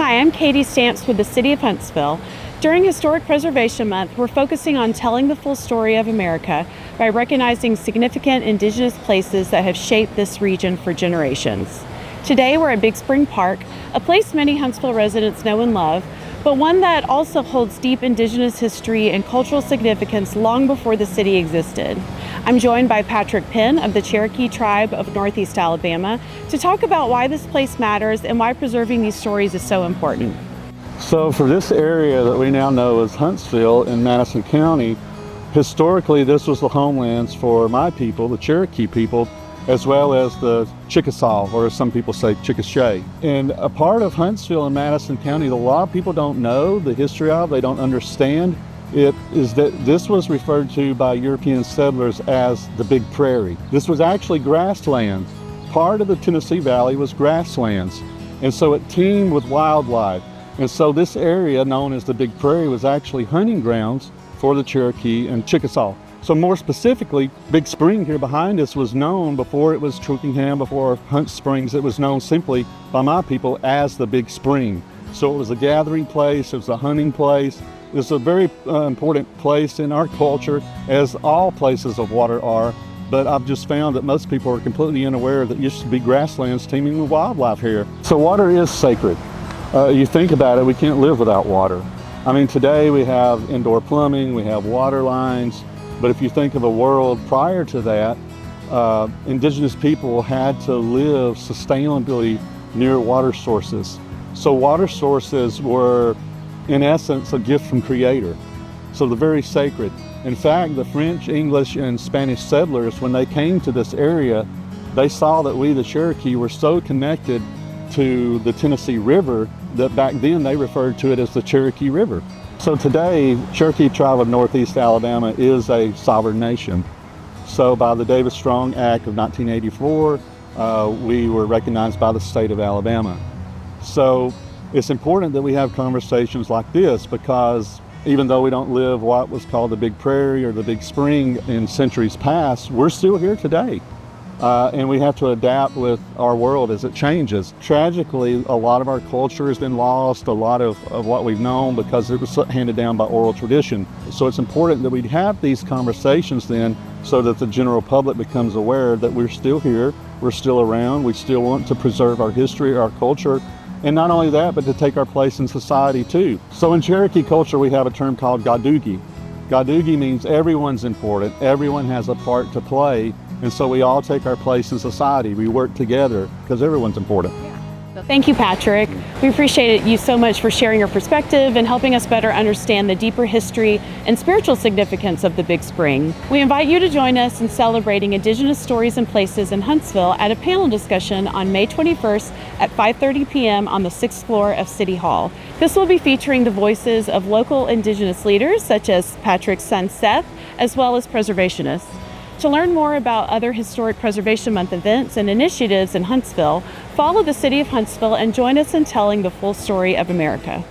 Hi, I'm Katie Stamps with the City of Huntsville. During Historic Preservation Month, we're focusing on telling the full story of America by recognizing significant Indigenous places that have shaped this region for generations. Today, we're at Big Spring Park, a place many Huntsville residents know and love, but one that also holds deep Indigenous history and cultural significance long before the city existed. I'm joined by Patrick Penn of the Cherokee tribe of Northeast Alabama to talk about why this place matters and why preserving these stories is so important. So for this area that we now know as Huntsville in Madison County, historically this was the homelands for my people, the Cherokee people, as well as the Chickasaw, or as some people say, Chickasha. And a part of Huntsville and Madison County that a lot of people don't know the history of, they don't understand, it is that this was referred to by European settlers as the Big Prairie. This was actually grasslands. Part of the Tennessee Valley was grasslands, and so it teemed with wildlife. And so this area known as the Big Prairie was actually hunting grounds for the Cherokee and Chickasaw. So more specifically, Big Spring here behind us was known before it was Truckingham, before Hunt Springs, it was known simply by my people as the Big Spring. So it was a gathering place, it was a hunting place. It's a very important place in our culture, as all places of water are, but I've just found that most people are completely unaware that it used to be grasslands teeming with wildlife here. So water is sacred. You think about it, we can't live without water. I mean, today we have indoor plumbing, we have water lines, but if you think of a world prior to that, Indigenous people had to live sustainably near water sources. So water sources were, in essence, a gift from Creator. So they're very sacred. In fact, the French, English, and Spanish settlers, when they came to this area, they saw that we, the Cherokee, were so connected to the Tennessee River that back then they referred to it as the Cherokee River. So today, Cherokee tribe of Northeast Alabama is a sovereign nation. So by the Davis-Strong Act of 1984, we were recognized by the state of Alabama. So it's important that we have conversations like this, because even though we don't live what was called the Big Prairie or the Big Spring in centuries past, we're still here today. And we have to adapt with our world as it changes. Tragically, a lot of our culture has been lost, a lot of what we've known, because it was handed down by oral tradition. So it's important that we have these conversations then, so that the general public becomes aware that we're still here, we're still around, we still want to preserve our history, our culture, and not only that, but to take our place in society too. So in Cherokee culture, we have a term called Gadugi. Gadugi means everyone's important, everyone has a part to play, and so we all take our place in society. We work together because everyone's important. Thank you, Patrick. We appreciate you so much for sharing your perspective and helping us better understand the deeper history and spiritual significance of the Big Spring. We invite you to join us in celebrating Indigenous stories and places in Huntsville at a panel discussion on May 21st at 5:30 p.m. on the 6th floor of City Hall. This will be featuring the voices of local Indigenous leaders such as Patrick's son Seth, as well as preservationists. To learn more about other Historic Preservation Month events and initiatives in Huntsville, follow the City of Huntsville and join us in telling the full story of America.